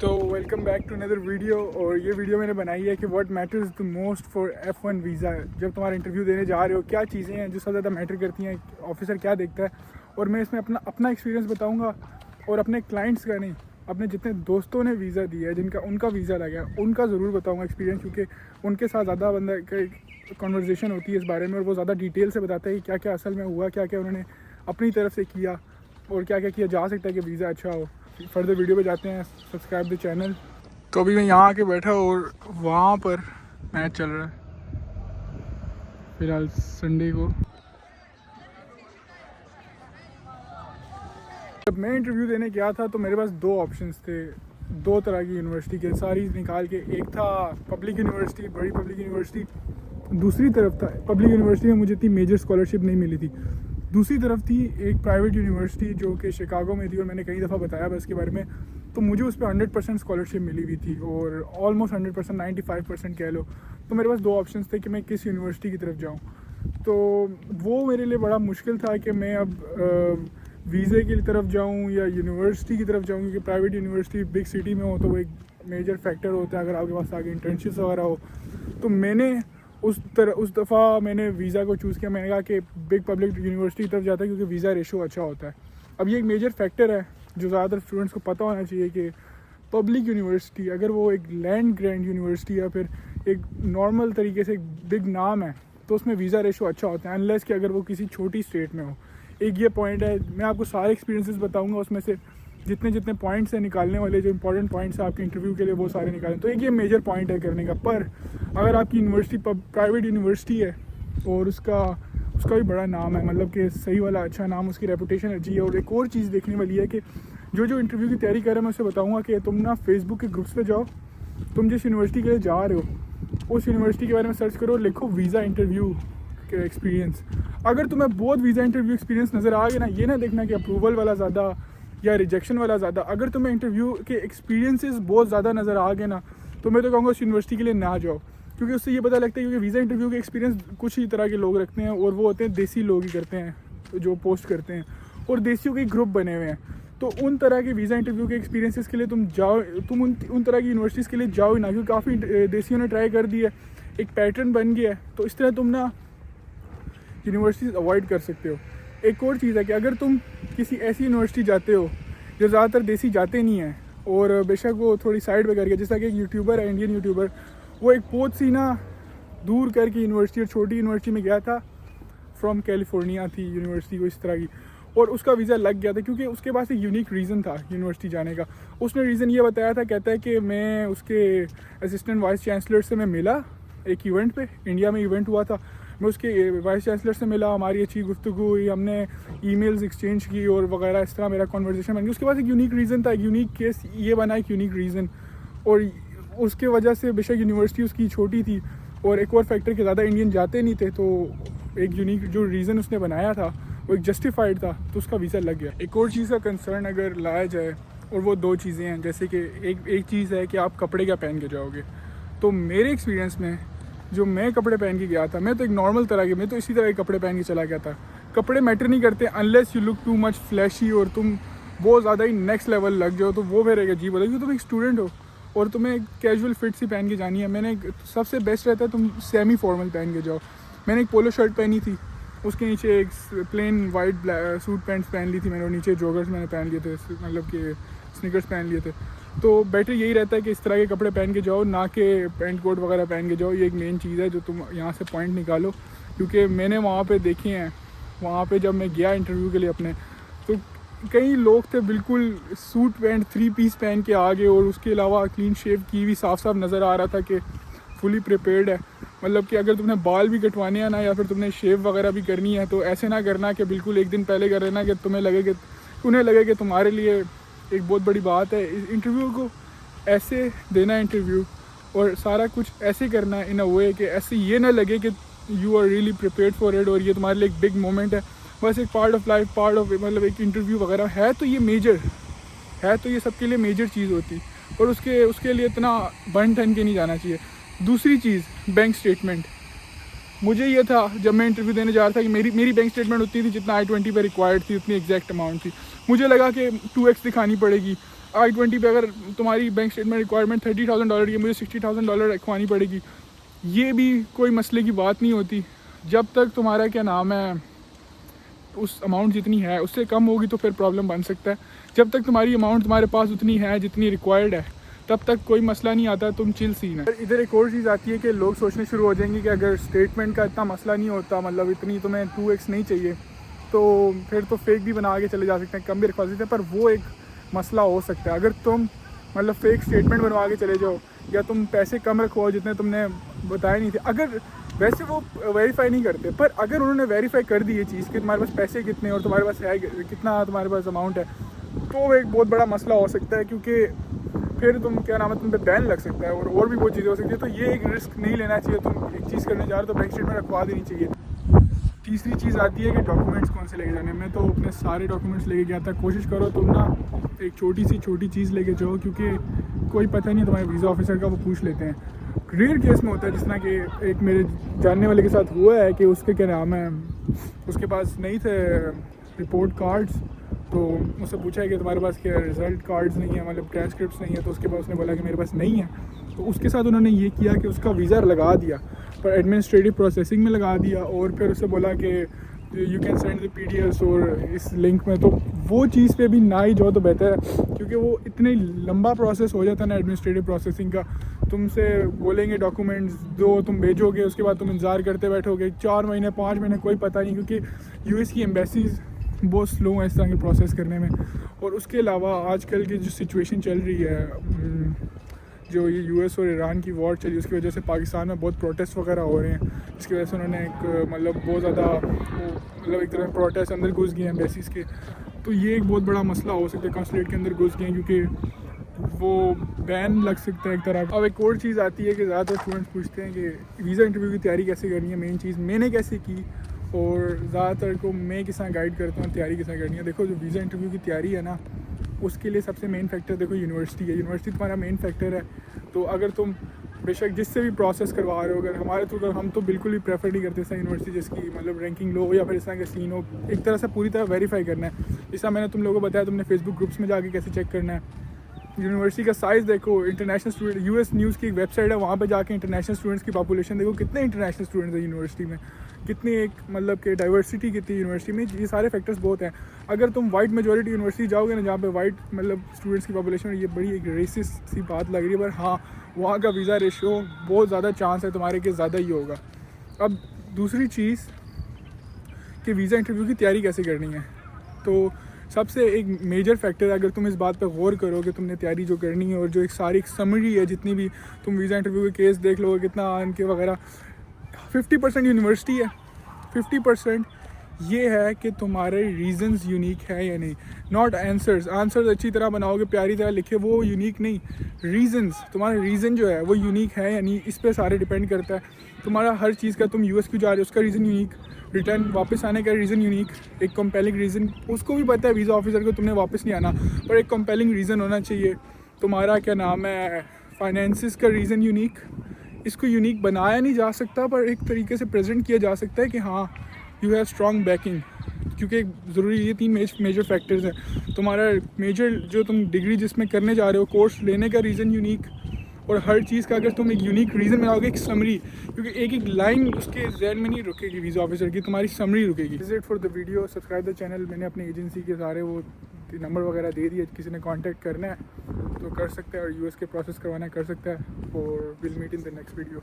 तो welcome back to another video. और ये वीडियो मैंने बनाई है कि what matters the most for F1 visa. जब तुम्हारा इंटरव्यू देने जा रहे हो क्या चीज़ें हैं जो सबसे ज़्यादा मैटर करती हैं, ऑफिसर क्या देखता है। और मैं इसमें अपना एक्सपीरियंस बताऊंगा और अपने क्लाइंट्स का नहीं, अपने जितने दोस्तों ने वीज़ा दिया है, जिनका उनका वीज़ा लगा है, उनका ज़रूर बताऊँगा एक्सपीरियंस, क्योंकि उनके साथ ज़्यादा बंदा कन्वर्जेशन होती है इस बारे में और वो ज़्यादा डिटेल से बताते हैं कि क्या क्या असल में हुआ, क्या क्या उन्होंने अपनी तरफ से किया और क्या क्या किया जा सकता है कि वीज़ा अच्छा हो। फर्दर वीडियो पे जाते हैं। Subscribe the channel. तो अभी मैं यहाँ आके बैठा और वहाँ पर मैच चल रहा है फिलहाल संडे को। जब मैं इंटरव्यू देने गया था तो मेरे पास दो ऑप्शंस थे, दो तरह की यूनिवर्सिटी के सारी निकाल के। एक था पब्लिक यूनिवर्सिटी, बड़ी पब्लिक यूनिवर्सिटी। दूसरी तरफ था पब्लिक यूनिवर्सिटी में मुझे इतनी मेजर स्कॉलरशिप नहीं मिली थी। दूसरी तरफ थी एक प्राइवेट यूनिवर्सिटी जो कि शिकागो में थी और मैंने कई दफ़ा बताया बस इसके बारे में। तो मुझे उस पर 100% स्कॉलरशिप मिली हुई थी और ऑलमोस्ट 100%, 95% कह लो। तो मेरे पास दो ऑप्शंस थे कि मैं किस यूनिवर्सिटी की तरफ जाऊँ। तो वो मेरे लिए बड़ा मुश्किल था कि मैं अब वीज़े की तरफ जाऊँ या यूनिवर्सिटी की तरफ जाऊँ, क्योंकि प्राइवेट यूनिवर्सिटी बिग सिटी में हो तो वो एक मेजर फैक्टर होता है अगर आपके पास आगे इंटर्नशिप्स वगैरह हो। तो मैंने उस दफ़ा मैंने वीज़ा को चूज़ किया। मैंने कहा कि बिग पब्लिक यूनिवर्सिटी की तरफ जाता है क्योंकि वीज़ा रेशो अच्छा होता है। अब ये एक मेजर फैक्टर है जो ज़्यादातर स्टूडेंट्स को पता होना चाहिए कि पब्लिक यूनिवर्सिटी अगर वो एक लैंड ग्रांट यूनिवर्सिटी या फिर एक नॉर्मल तरीके से एक बिग नाम है तो उसमें वीज़ा रेशो अच्छा होता है, अनलेस कि अगर वो किसी छोटी स्टेट में हो। एक ये पॉइंट है। मैं आपको सारे एक्सपीरियंसेस बताऊंगा, उसमें से जितने जितने पॉइंट्स हैं निकालने वाले, जो इंपॉर्टेंट पॉइंट्स हैं आपके इंटरव्यू के लिए, वो सारे निकालें। तो एक ये मेजर पॉइंट है करने का। पर अगर आपकी यूनिवर्सिटी प्राइवेट यूनिवर्सिटी है और उसका भी बड़ा नाम है, मतलब कि सही वाला अच्छा नाम, उसकी रेपुटेशन अच्छी है। और एक और चीज़ देखने वाली है कि जो इंटरव्यू की तैयारी कर रहे हैं मैं उससे बताऊँगा कि तुम ना फेसबुक के ग्रुप्स पर जाओ, तुम जिस यूनिवर्सिटी के लिए जा रहे हो उस यूनिवर्सिटी के बारे में सर्च करो, लिखो वीज़ा इंटरव्यू के एक्सपीरियंस। अगर तुम्हें बहुत वीज़ा इंटरव्यू एक्सपीरियंस नज़र आ गया ना, ये ना देखना कि अप्रूवल वाला ज़्यादा या रिजेक्शन वाला ज़्यादा। अगर तुम्हें इंटरव्यू के एक्सपीरियंसेस बहुत ज़्यादा नज़र आ गए ना, तो मैं तो कहूँगा उस यूनिवर्सिटी के लिए ना जाओ, क्योंकि उससे ये पता लगता है क्योंकि वीज़ा इंटरव्यू के एक्सपीरियंस कुछ ही तरह के लोग रखते हैं और वो होते हैं देसी लोग ही करते हैं जो पोस्ट करते हैं, और देसियों के ग्रुप बने हुए हैं। तो उन तरह के वीज़ा इंटरव्यू के एक्सपीरियंसेस के लिए तुम जाओ, तुम उन तरह की यूनिवर्सिटीज़ के लिए जाओ ही ना, क्योंकि काफ़ी देसियों ने ट्राई कर दिया, एक पैटर्न बन गया है। तो इस तरह तुम ना यूनिवर्सिटीज़ अवॉइड कर सकते हो। एक और चीज़ है कि अगर तुम किसी ऐसी यूनिवर्सिटी जाते हो जो ज़्यादातर देसी जाते नहीं हैं और बेशक वो थोड़ी साइड पे करके, जैसा कि एक यूट्यूबर है, इंडियन यूट्यूबर, वो एक बहुत सी ना दूर करके यूनिवर्सिटी और छोटी यूनिवर्सिटी में गया था, फ्रॉम कैलिफोर्निया थी यूनिवर्सिटी को इस तरह की, और उसका वीज़ा लग गया था क्योंकि उसके पास एक यूनिक रीज़न था यूनिवर्सिटी जाने का। उसने रीज़न ये बताया था, कहता है कि मैं उसके असिस्टेंट वाइस चांसलर से मैं मिला एक इवेंट पे, इंडिया में इवेंट हुआ था, मैं उसके वाइस चांसलर से मिला, हमारी अच्छी गुफ्तगू हुई, हमने ईमेल्स एक्सचेंज की और वगैरह, इस तरह मेरा कन्वर्सेशन बन गया। उसके पास एक यूनिक रीज़न था, एक यूनिक केस ये बना, एक यूनिक रीज़न, और उसके वजह से बेशक यूनिवर्सिटी उसकी छोटी थी और एक और फैक्टर के ज़्यादा इंडियन जाते नहीं थे, तो एक यूनिक जो रीज़न उसने बनाया था वो एक जस्टिफाइड था, तो उसका वीज़ा लग गया। एक और चीज़ का कंसर्न अगर लाया जाए, और वो दो चीज़ें हैं, जैसे कि एक चीज़ है कि आप कपड़े क्या पहन के जाओगे। तो मेरे एक्सपीरियंस में जो मैं कपड़े पहन के गया था, मैं तो एक नॉर्मल तरह के, मैं तो इसी तरह के कपड़े पहन के चला गया था। कपड़े मैटर नहीं करते unless you look too much flashy और तुम बहुत ज़्यादा ही नेक्स्ट लेवल लग जाओ, तो वो फिर एक अजीब होता है, क्योंकि तुम एक स्टूडेंट हो और तुम्हें एक कैजुअल फिट सी पहन के जानी है। मैंने सबसे बेस्ट रहता है तुम सेमी फॉर्मल पहन के जाओ। मैंने एक पोलो शर्ट पहनी थी, उसके नीचे एक प्लेन वाइट सूट पैंट्स पहन ली थी मैंने, और नीचे जॉगर्स मैंने पहन लिए थे, मतलब कि स्निकर्स पहन लिए थे। तो बेटर यही रहता है कि इस तरह के कपड़े पहन के जाओ, ना कि पैंट कोट वगैरह पहन के जाओ। ये एक मेन चीज़ है जो तुम यहाँ से पॉइंट निकालो, क्योंकि मैंने वहाँ पे देखे हैं, वहाँ पे जब मैं गया इंटरव्यू के लिए अपने, तो कई लोग थे बिल्कुल सूट पैंट 3 पीस पहन के आ गए और उसके अलावा क्लीन शेव की हुई, साफ साफ नज़र आ रहा था कि फुली प्रिपेयर्ड है। मतलब कि अगर तुमने बाल भी कटवाने हैं ना, या फिर तुमने शेव वगैरह भी करनी है, तो ऐसे ना करना कि बिल्कुल एक दिन पहले कर लेना कि उन्हें लगे कि तुम्हारे लिए एक बहुत बड़ी बात है। इस इंटरव्यू को ऐसे देना इंटरव्यू, और सारा कुछ ऐसे करना है इन अ वे कि ऐसे ये ना लगे कि you are really prepared for it और ये तुम्हारे लिए एक बिग मोमेंट है। बस एक part of life, part of, मतलब एक इंटरव्यू वगैरह है तो ये मेजर है, तो ये सबके लिए मेजर चीज़ होती, और उसके लिए इतना बन ठन के नहीं जाना चाहिए। दूसरी चीज़, बैंक स्टेटमेंट। मुझे ये था जब मैं इंटरव्यू देने जा रहा था कि मेरी बैंक स्टेटमेंट उतनी थी जितना I-20 पे रिक्वायर्ड थी, उतनी एग्जैक्ट अमाउंट थी। मुझे लगा कि 2x दिखानी पड़ेगी, I-20 पे अगर तुम्हारी बैंक स्टेटमेंट रिक्वायरमेंट $30,000 की है, मुझे $60,000 रखवानी पड़ेगी। ये भी कोई मसले की बात नहीं होती। जब तक तुम्हारा क्या नाम है उस अमाउंट जितनी है उससे कम होगी तो फिर प्रॉब्लम बन सकता है। जब तक तुम्हारी अमाउंट तुम्हारे पास उतनी है जितनी रिक्वायर्ड है तब तक कोई मसला नहीं आता, तुम चिल सीन है। इधर एक और चीज़ आती है कि लोग सोचने शुरू हो जाएंगे कि अगर स्टेटमेंट का इतना मसला नहीं होता, मतलब इतनी तुम्हें 2x नहीं चाहिए, तो फिर तो फेक भी बना के चले जा सकते हैं, कम भी रखवा सकते हैं। पर वो एक मसला हो सकता है अगर तुम मतलब फेक स्टेटमेंट बनवा के चले जाओ या तुम पैसे कम रखवाओ जितने तुमने बताए नहीं थे। अगर वैसे वो वेरीफाई नहीं करते, पर अगर उन्होंने वेरीफाई कर दी ये चीज़ कि तुम्हारे पास पैसे कितने और तुम्हारे पास है कितना, तुम्हारे पास अमाउंट है, तो एक बहुत बड़ा मसला हो सकता है, क्योंकि फिर तुम क्या नाम है तुम पे बैन लग सकता है और भी बहुत चीज़ें हो सकती है। तो ये एक रिस्क नहीं लेना चाहिए। तुम एक चीज़ करने जा रहे हो तो बैंक स्टेटमेंट रखवा देनी चाहिए। तीसरी चीज़ आती है कि डॉक्यूमेंट्स कौन से लेके जाने। मैं तो अपने सारे डॉक्यूमेंट्स लेके गया था। कोशिश करो तुम ना एक छोटी चीज़ लेके जाओ, क्योंकि कोई पता नहीं तुम्हारे वीज़ा ऑफिसर का, वो पूछ लेते हैं। रेयर केस में होता है, जिस तरह कि एक मेरे जानने वाले के साथ हुआ है कि उसके क्या नाम है उसके पास नहीं थे रिपोर्ट कार्ड्स, तो उससे पूछा है कि तुम्हारे पास क्या रिज़ल्ट कार्ड्स नहीं है, मतलब ट्रांसक्रिप्ट्स नहीं है, तो उसके पास उसने बोला कि मेरे पास नहीं है। तो उसके साथ उन्होंने ये किया कि उसका वीज़ा लगा दिया पर एडमिनिस्ट्रेटिव प्रोसेसिंग में लगा दिया, और फिर उससे बोला कि you can send the PDFs और इस लिंक में। तो वो चीज़ पे भी ना ही जाओ तो बेहतर है, क्योंकि वो इतने लंबा प्रोसेस हो जाता है ना एडमिनिस्ट्रेटिव प्रोसेसिंग का। तुमसे बोलेंगे डॉक्यूमेंट्स दो, तुम भेजोगे, उसके बाद तुम इंतज़ार करते बैठोगे 4 महीने 5 महीने, कोई पता नहीं, क्योंकि US की एम्बेसीज बहुत स्लो है इस तरह के प्रोसेस करने में। और उसके अलावा आजकल की जो सिचुएशन चल रही है, जो ये US और ईरान की वॉर चली, उसकी वजह से पाकिस्तान में बहुत प्रोटेस्ट वगैरह हो रहे हैं, जिसकी वजह से उन्होंने एक मतलब बहुत ज़्यादा मतलब एक तरह प्रोटेस्ट अंदर घुस गए हैं एम्बेसीज़ के। तो ये एक बहुत बड़ा मसला हो सकता है, कॉन्सुलेट के अंदर घुस गए हैं, क्योंकि वो बैन लग सकता है एक तरह। अब एक और चीज़ आती है कि ज़्यादातर स्टूडेंट्स पूछते हैं कि वीज़ा इंटरव्यू की तैयारी कैसे करनी है। मेन चीज़ मैंने कैसे की और ज़्यादातर को मैं किस तरह गाइड करता हूँ तैयारी किस तरह करनी है। देखो, जो वीज़ा इंटरव्यू की तैयारी है ना, उसके लिए सबसे मेन फैक्टर देखो यूनिवर्सिटी है। यूनिवर्सिटी तुम्हारा मेन फैक्टर है। तो अगर तुम बेशक जिससे भी प्रोसेस करवा रहे हो, अगर हमारे थ्रू, हम तो बिल्कुल भी प्रेफर नहीं करते इस यूनिवर्सिटी जिसकी मतलब रैंकिंग लो हो या फिर इस तरह का सीन हो। एक तरह से पूरी तरह वेरीफाई करना है। जैसा मैंने तुम लोगों को बताया, तुमने फेसबुक ग्रुप्स में जाके कैसे चेक करना है। यूनिवर्सिटी का साइज़ देखो, इंटरनेशनल स्टूडेंट, US न्यूज़ की एक वेबसाइट है, वहाँ पे जाके इंटरनेशनल स्टूडेंट्स की पॉपुलेशन देखो, कितने इंटरनेशनल स्टूडेंट्स हैं यूनिवर्सिटी में, कितनी एक मतलब कि डाइवर्सिटी कितनी यूनिवर्सिटी में। ये सारे फैक्टर्स बहुत हैं। अगर तुम वाइट मेजॉरिटी यूनिवर्सिटी जाओगे ना, जहाँ पे वाइट मतलब स्टूडेंट्स की पॉपुलेशन, ये बड़ी एक रेसिस्ट सी बात लग रही है, पर हाँ, वहाँ का वीज़ा रेशियो बहुत ज़्यादा चांस है तुम्हारे के ज़्यादा ही होगा। अब दूसरी चीज़ कि वीज़ा इंटरव्यू की तैयारी कैसे करनी है, तो सबसे एक मेजर फैक्टर है, अगर तुम इस बात पर गौर करो कि तुमने तैयारी जो करनी है और जो एक सारी समरी है, जितनी भी तुम वीज़ा इंटरव्यू के केस देख लो कितना इनके वगैरह, 50% यूनिवर्सिटी है, 50% ये है कि तुम्हारे रीजंस यूनिक है या नहीं। नॉट आंसर्स अच्छी तरह बनाओगे, प्यारी तरह लिखे, वो यूनिक नहीं, रीजंस, तुम्हारा रीज़न जो है वो यूनिक है या नहीं, इस पर सारे डिपेंड करता है। तुम्हारा हर चीज़ का, तुम US क्यों जा रहे हो उसका रीज़न यूनिक, रिटर्न वापस आने का रीज़न यूनिक, एक कंपेलिंग रीज़न, उसको भी पता है वीज़ा ऑफिसर को तुमने वापस नहीं आना, पर एक कंपेलिंग रीज़न होना चाहिए। तुम्हारा क्या नाम है फाइनेंसिस का रीज़न यूनिक, इसको यूनिक बनाया नहीं जा सकता, पर एक तरीके से प्रेजेंट किया जा सकता है कि हाँ यू हैव स्ट्रॉन्ग बैकिंग, क्योंकि ज़रूरी ये 3 मेजर फैक्टर्स हैं। तुम्हारा मेजर जो तुम डिग्री जिसमें करने जा रहे हो, कोर्स लेने का रीज़न यूनिक, और हर चीज़ का अगर तुम एक यूनिक रीज़न बनाओगे, एक समरी, क्योंकि एक एक लाइन उसके जहन में नहीं रुकेगी वीज़ा ऑफिसर की, तुम्हारी समरी रुकेगी। Is it for the video, subscribe the channel. मैंने अपनी एजेंसी के सारे वो नंबर वगैरह दे दिए, किसी ने कांटेक्ट करना है तो कर सकता है, और US के प्रोसेस करवाना है कर सकता है। और will meet in the next video.